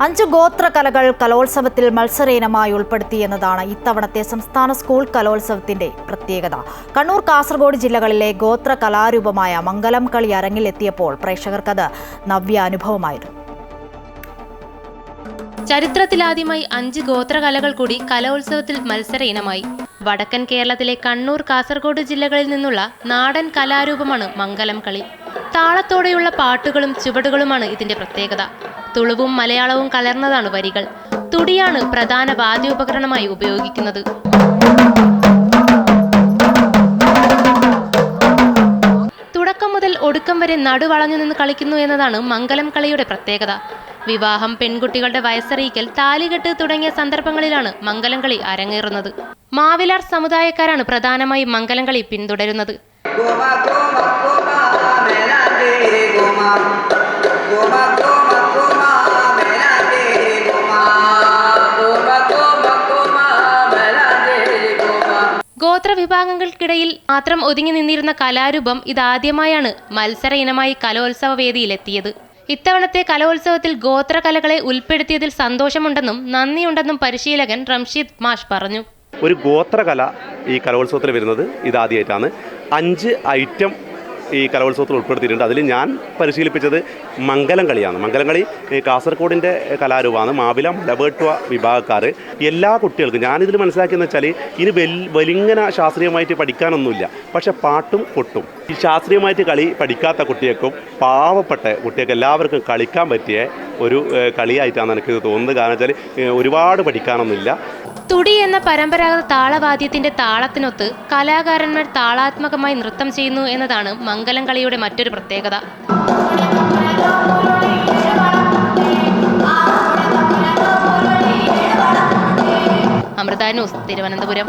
5 ഗോത്ര കലകൾ കലോത്സവത്തിൽ മത്സര ഇനമായി ഉൾപ്പെടുത്തിയെന്നതാണ് ഇത്തവണത്തെ സംസ്ഥാന സ്കൂൾ കലോത്സവത്തിന്റെ പ്രത്യേകത. കണ്ണൂർ, കാസർഗോഡ് ജില്ലകളിലെ ഗോത്ര കലാരൂപമായ മംഗലം കളി അരങ്ങിലെത്തിയപ്പോൾ പ്രേക്ഷകർക്കത് നവ്യ അനുഭവമായിരുന്നു. ചരിത്രത്തിലാദ്യമായി 5 ഗോത്രകലകൾ കൂടി കലോത്സവത്തിൽ മത്സര ഇനമായി. വടക്കൻ കേരളത്തിലെ കണ്ണൂർ, കാസർഗോഡ് ജില്ലകളിൽ നിന്നുള്ള നാടൻ കലാരൂപമാണ് മംഗലം കളി. താളത്തോടെയുള്ള പാട്ടുകളും ചുവടുകളുമാണ് ഇതിന്റെ പ്രത്യേകത. തുളുവും മലയാളവും കലർന്നതാണ് വരികൾ. തുടിയാണ് പ്രധാന വാദ്യോപകരണമായി ഉപയോഗിക്കുന്നത്. തുടക്കം മുതൽ ഒടുക്കം വരെ നടുവളഞ്ഞു നിന്ന് കളിക്കുന്നു എന്നതാണ് മംഗലം കളിയുടെ പ്രത്യേകത. വിവാഹം, പെൺകുട്ടികളുടെ വയസ്സറിയിക്കൽ, താലികെട്ട് തുടങ്ങിയ സന്ദർഭങ്ങളിലാണ് മംഗലം കളി അരങ്ങേറുന്നത്. മാവിലാർ സമുദായക്കാരാണ് പ്രധാനമായും മംഗലം കളി പിന്തുടരുന്നത്. ഗോത്രവിഭാഗങ്ങൾക്കിടയിൽ മാത്രം ഒതുങ്ങി നിന്നിരുന്ന കലാരൂപം ഇതാദ്യമായാണ് മത്സര ഇനമായി കലോത്സവ വേദിയിലെത്തിയത്. ഇത്തവണത്തെ കലോത്സവത്തിൽ ഗോത്രകലകളെ ഉൾപ്പെടുത്തിയതിൽ സന്തോഷമുണ്ടെന്നും നന്ദിയുണ്ടെന്നും പരിശീലകൻ റംഷീദ് മാഷ് പറഞ്ഞു. ഒരു ഗോത്രകല ഈ കലോത്സവത്തിൽ വരുന്നത് ഇതാദ്യമായിട്ടാണ്. 5 ഐറ്റം ഈ കലോത്സവത്തിൽ ഉൾപ്പെടുത്തിയിട്ടുണ്ട്. അതിൽ ഞാൻ പരിശീലിപ്പിച്ചത് മംഗലം കളിയാണ്. മംഗലം കളി കാസർഗോഡിൻ്റെ കലാരൂപമാണ്. മാവില, മലവേട്ടുവ വിഭാഗക്കാർ. എല്ലാ കുട്ടികൾക്കും ഞാനിതിൽ മനസ്സിലാക്കിയെന്ന് വെച്ചാൽ ഇനി വലിങ്ങനെ ശാസ്ത്രീയമായിട്ട് പഠിക്കാനൊന്നുമില്ല, പക്ഷെ പാട്ടും കൊട്ടും ഈ ശാസ്ത്രീയമായിട്ട് കളി പഠിക്കാത്ത കുട്ടികൾക്കും പാവപ്പെട്ട കുട്ടികൾക്ക് എല്ലാവർക്കും കളിക്കാൻ പറ്റിയ ഒരു കളിയായിട്ടാണ് എനിക്ക് തോന്നുന്നത്. കാരണം വെച്ചാൽ ഒരുപാട് പഠിക്കാനൊന്നുമില്ല. തുടി എന്ന പരമ്പരാഗത താളവാദ്യത്തിന്റെ താളത്തിനൊത്ത് കലാകാരന്മാർ താളാത്മകമായി നൃത്തം ചെയ്യുന്നു എന്നതാണ് മംഗലം കളിയുടെ മറ്റൊരു പ്രത്യേകത. അമൃത ന്യൂസ്, തിരുവനന്തപുരം.